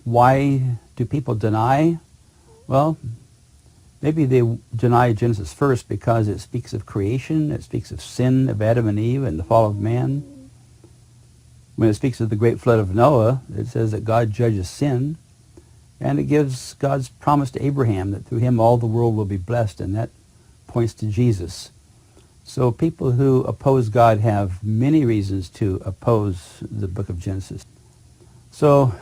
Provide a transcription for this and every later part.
Why do people deny? Well, maybe they deny Genesis first because it speaks of creation, it speaks of sin of Adam and Eve and the fall of man. When it speaks of the great flood of Noah, it says that God judges sin, and it gives God's promise to Abraham that through him all the world will be blessed, and that points to Jesus. So people who oppose God have many reasons to oppose the book of Genesis. So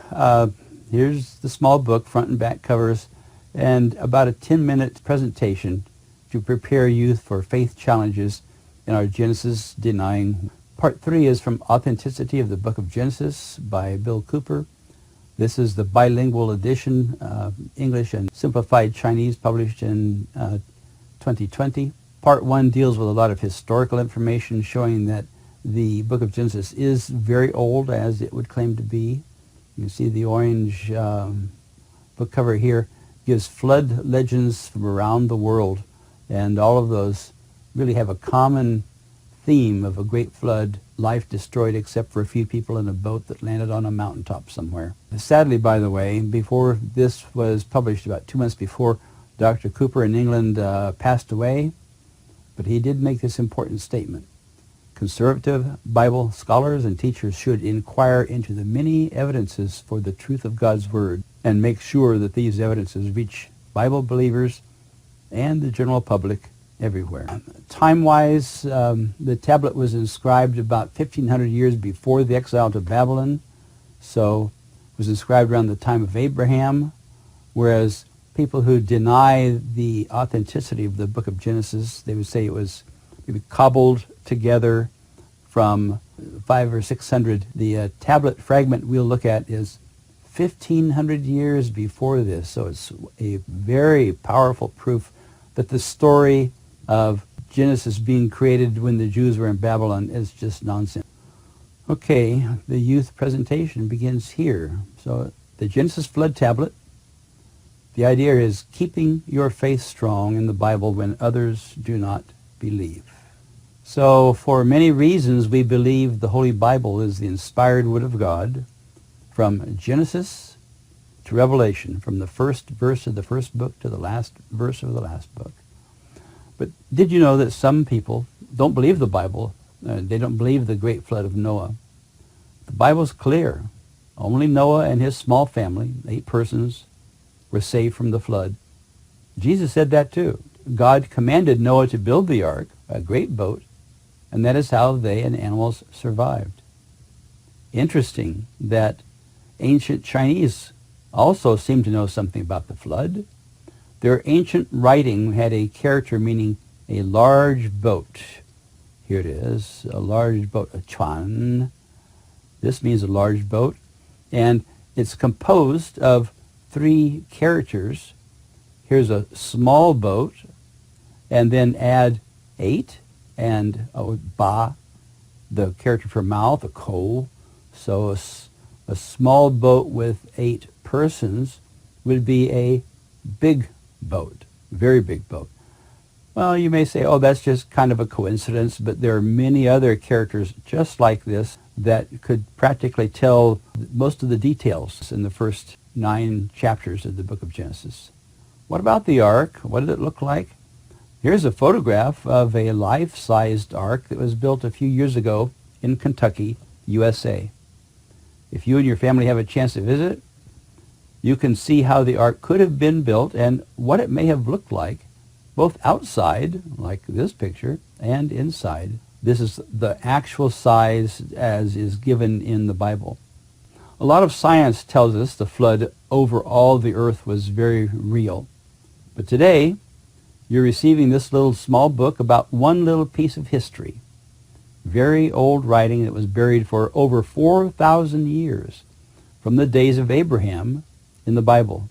here's the small book, front and back covers, and about a 10-minute presentation to prepare youth for faith challenges in our Genesis denying. Part 3 is from Authenticity of the Book of Genesis by Bill Cooper. This is the bilingual edition, English and simplified Chinese, published in 2020. Part 1 deals with a lot of historical information showing that the book of Genesis is very old, as it would claim to be. You can see the orange book cover here gives flood legends from around the world, and all of those really have a common theme of a great flood, life destroyed except for a few people in a boat that landed on a mountaintop somewhere. Sadly, by the way, before this was published, about 2 months before, Dr. Cooper in England passed away, but he did make this important statement. Conservative Bible scholars and teachers should inquire into the many evidences for the truth of God's Word and make sure that these evidences reach Bible believers and the general public everywhere. Time-wise, the tablet was inscribed about 1,500 years before the exile to Babylon, so it was inscribed around the time of Abraham, whereas people who deny the authenticity of the book of Genesis, they would say it was maybe cobbled together from 500 or 600. The tablet fragment we'll look at is 1,500 years before this, so it's a very powerful proof that the story of Genesis being created when the Jews were in Babylon is just nonsense. Okay, the youth presentation begins here. So the Genesis flood tablet, the idea is keeping your faith strong in the Bible when others do not believe. So for many reasons we believe the Holy Bible is the inspired Word of God, from Genesis to Revelation, from the first verse of the first book to the last verse of the last book. But did you know that some people don't believe the Bible? They don't believe the great flood of Noah. The Bible's clear. Only Noah and his small family, 8 persons, were saved from the flood. Jesus said that too. God commanded Noah to build the ark, a great boat, and that is how they and animals survived. Interesting that ancient Chinese also seem to know something about the flood. Their ancient writing had a character meaning a large boat. Here it is, a large boat, a chuan. This means a large boat, and it's composed of 3 characters. Here's a small boat, and then add 8, and ba, the character for mouth, a ko. So a small boat with 8 persons would be a big boat, very big boat. Well, you may say, oh, that's just kind of a coincidence, but there are many other characters just like this that could practically tell most of the details in the first 9 chapters of the book of Genesis. What about the ark? What did it look like? Here's a photograph of a life-sized ark that was built a few years ago in Kentucky, USA. If you and your family have a chance to visit, you can see how the ark could have been built and what it may have looked like, both outside, like this picture, and inside. This is the actual size as is given in the Bible. A lot of science tells us the flood over all the earth was very real. But today, you're receiving this little small book about one little piece of history. Very old writing that was buried for over 4,000 years from the days of Abraham in the Bible.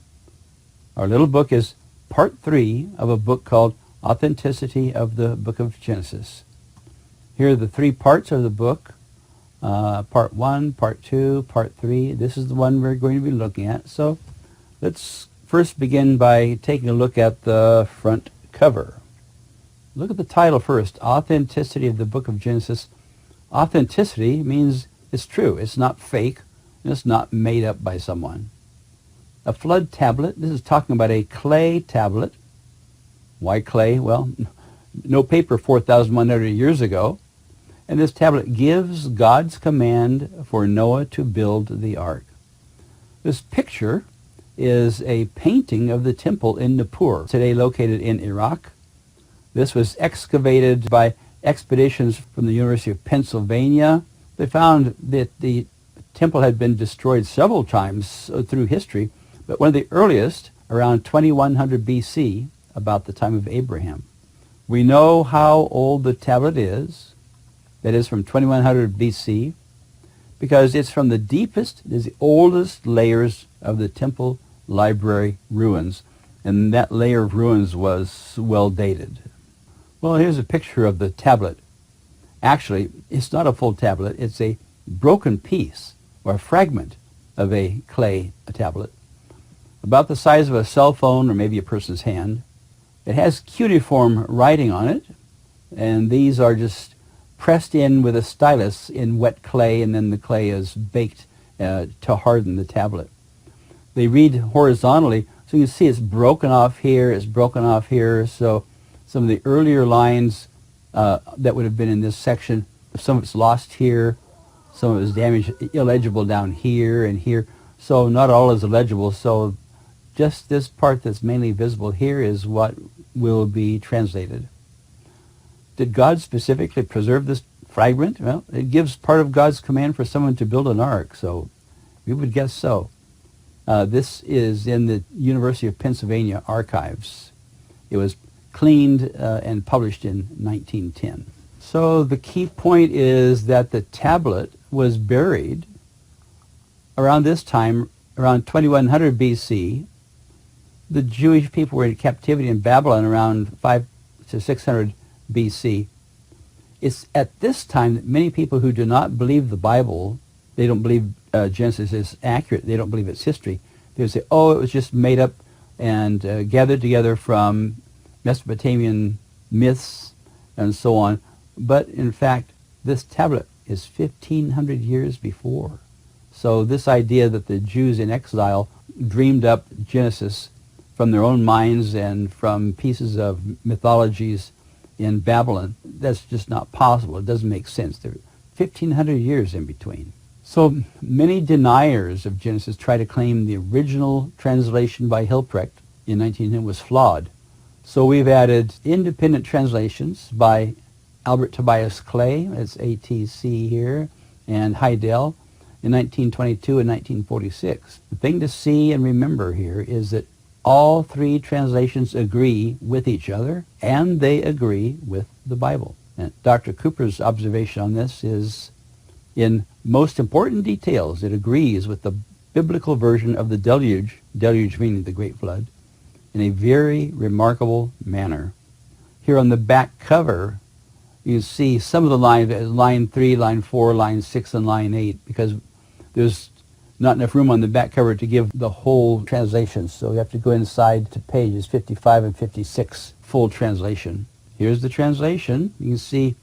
Our little book is part 3 of a book called Authenticity of the Book of Genesis. Here are the 3 parts of the book, part 1, part 2, part 3. This is the one we're going to be looking at. So let's first begin by taking a look at the front cover. Look at the title first, Authenticity of the Book of Genesis. Authenticity means it's true. It's not fake, and it's not made up by someone. a flood tablet. This is talking about a clay tablet. Why clay? Well, no paper 4,100 years ago. And this tablet gives God's command for Noah to build the ark. This picture is a painting of the temple in Nippur, today located in Iraq. This was excavated by expeditions from the University of Pennsylvania. They found that the temple had been destroyed several times through history, but one of the earliest, around 2100 BC, about the time of Abraham. We know how old the tablet is, that is from 2100 BC, because it's from the deepest, it is the oldest layers of the temple library ruins, and that layer of ruins was well dated. Well, here's a picture of the tablet. Actually, it's not a full tablet, it's a broken piece or a fragment of a clay tablet, about the size of a cell phone or maybe a person's hand. It has cuneiform writing on it, and these are just pressed in with a stylus in wet clay, and then the clay is baked to harden the tablet. They read horizontally, so you can see it's broken off here, it's broken off here, so some of the earlier lines that would have been in this section, some of it's lost here, some of it's damaged, illegible down here and here, so not all is illegible, so just this part that's mainly visible here is what will be translated. Did God specifically preserve this fragment? Well, it gives part of God's command for someone to build an ark, so we would guess so. This is in the University of Pennsylvania archives. It was cleaned and published in 1910. So the key point is that the tablet was buried around this time, around 2100 BC. The Jewish people were in captivity in Babylon around 5 to 600 BC. It's at this time that many people who do not believe the Bible, they don't believe Genesis is accurate, they don't believe it's history, they say, oh, it was just made up and gathered together from Mesopotamian myths and so on. But in fact, this tablet is 1,500 years before. So this idea that the Jews in exile dreamed up Genesis from their own minds and from pieces of mythologies in Babylon, that's just not possible. It doesn't make sense. There are 1,500 years in between. So many deniers of Genesis try to claim the original translation by Hilprecht in 1910 was flawed. So we've added independent translations by Albert Tobias Clay, that's ATC here, and Heidel in 1922 and 1946. The thing to see and remember here is that all three translations agree with each other, and they agree with the Bible. And Dr. Cooper's observation on this is, in most important details, it agrees with the biblical version of the deluge meaning the Great Flood, in a very remarkable manner. Here on the back cover, you see some of the lines, line 3, line 4, line 6, and line 8, because there's not enough room on the back cover to give the whole translation, so you have to go inside to pages 55 and 56, full translation. Here's the translation. You can see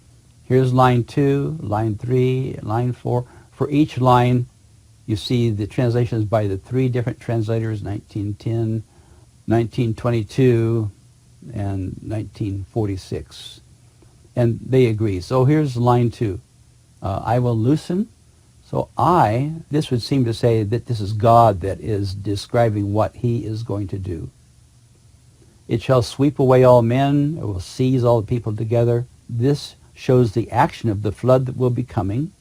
here's line 2, line 3, line 4. For each line, you see the translations by the three different translators, 1910, 1922, and 1946. And they agree. So here's line 2. I will loosen. So this would seem to say that this is God that is describing what he is going to do. It shall sweep away all men. It will seize all the people together. This shows the action of the flood that will be coming.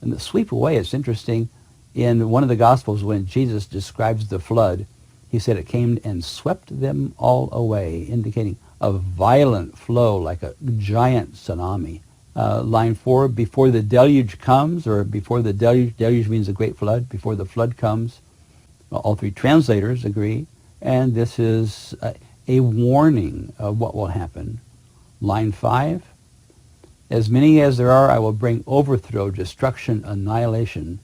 And the sweep away is interesting. In one of the Gospels, when Jesus describes the flood, he said it came and swept them all away, indicating a violent flow like a giant tsunami. Line 4, before the deluge comes, or before the deluge means a great flood, before the flood comes. Well, all three translators agree, and this is a warning of what will happen. Line 5, as many as there are, I will bring overthrow, destruction, annihilation.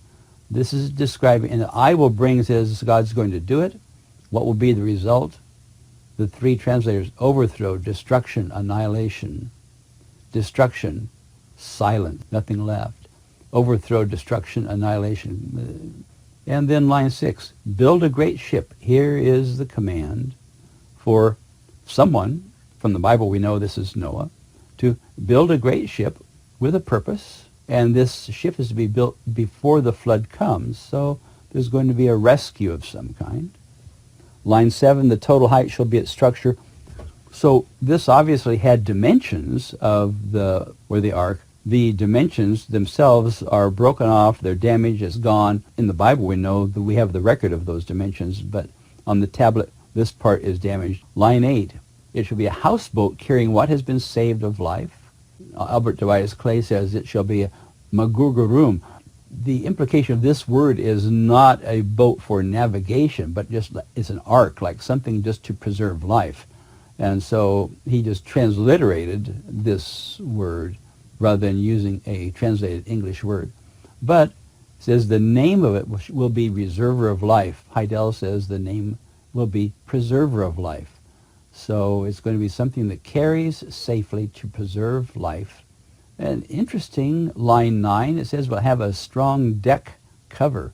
This is describing, and I will bring says God's going to do it. What will be the result? The three translators, overthrow, destruction, annihilation. Destruction, silent, nothing left. Overthrow, destruction, annihilation. And then line 6, build a great ship. Here is the command for someone, from the Bible we know this is Noah, to build a great ship with a purpose, and this ship is to be built before the flood comes, so there's going to be a rescue of some kind. Line 7, the total height shall be its structure. So this obviously had dimensions of where the ark. The dimensions themselves are broken off, their damage is gone. In the Bible we know that we have the record of those dimensions, but on the tablet this part is damaged. Line 8, it shall be a houseboat carrying what has been saved of life. Albert Tobias Clay says it shall be a magugarum. The implication of this word is not a boat for navigation, but just it's an ark, like something just to preserve life. And so he just transliterated this word rather than using a translated English word. But it says the name of it will be Reserver of Life. Heidel says the name will be Preserver of Life. So it's going to be something that carries safely to preserve life. And interesting, line 9, it says we'll have a strong deck cover.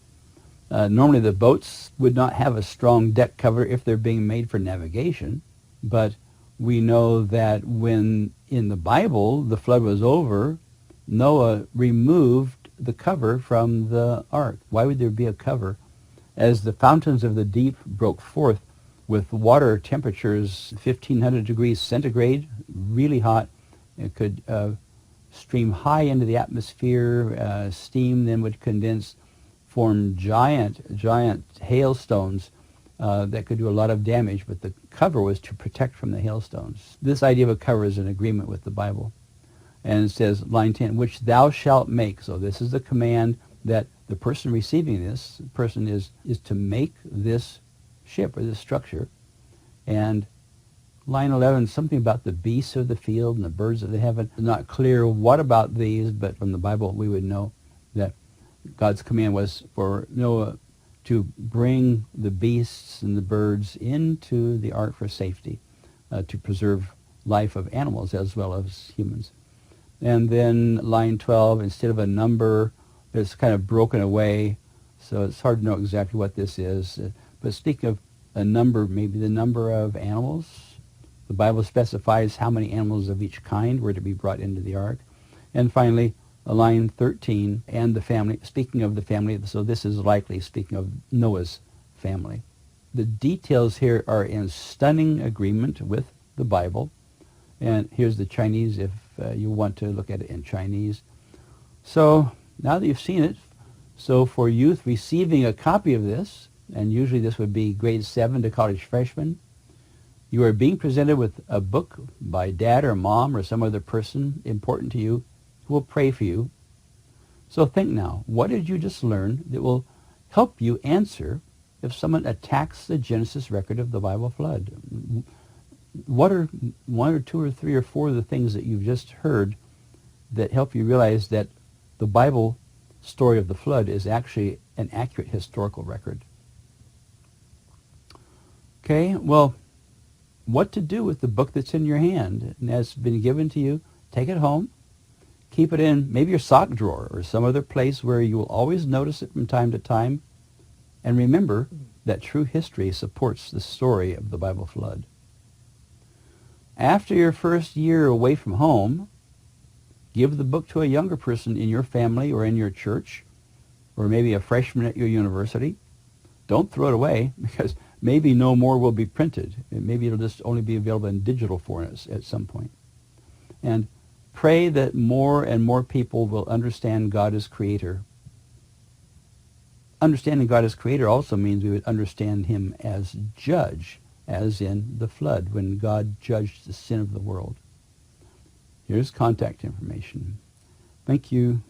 Normally the boats would not have a strong deck cover if they're being made for navigation, but we know that when in the Bible the flood was over, Noah removed the cover from the ark. Why would there be a cover? As the fountains of the deep broke forth with water temperatures 1500 degrees centigrade, really hot, it could stream high into the atmosphere, steam then would condense, form giant hailstones that could do a lot of damage, but the cover was to protect from the hailstones. This idea of a cover is in agreement with the Bible. And it says, line 10, which thou shalt make. So this is the command that the person receiving this person is to make this ship or this structure. And line 11, something about the beasts of the field and the birds of the heaven. It's not clear what about these, but from the Bible we would know that God's command was for Noah to bring the beasts and the birds into the ark for safety, to preserve life of animals as well as humans. And then line 12, instead of a number, it's kind of broken away, so it's hard to know exactly what this is. But speaking of a number, maybe the number of animals, the Bible specifies how many animals of each kind were to be brought into the ark. And finally, line 13, and the family, speaking of the family, so this is likely speaking of Noah's family. The details here are in stunning agreement with the Bible. And here's the Chinese if you want to look at it in Chinese. So now that you've seen it, so for youth receiving a copy of this, and usually this would be grade 7 to college freshmen, you are being presented with a book by dad or mom or some other person important to you who will pray for you. So think now, what did you just learn that will help you answer if someone attacks the Genesis record of the Bible flood? What are 1 or 2 or 3 or 4 of the things that you've just heard that help you realize that the Bible story of the flood is actually an accurate historical record? Okay, well, what to do with the book that's in your hand and has been given to you? Take it home. Keep it in maybe your sock drawer or some other place where you will always notice it from time to time. And remember that true history supports the story of the Bible flood. After your first year away from home, give the book to a younger person in your family or in your church, or maybe a freshman at your university. Don't throw it away, because maybe no more will be printed. Maybe it'll just only be available in digital form at some point. And pray that more and more people will understand God as Creator. Understanding God as Creator also means we would understand Him as Judge, as in the flood, when God judged the sin of the world. Here's contact information. Thank you.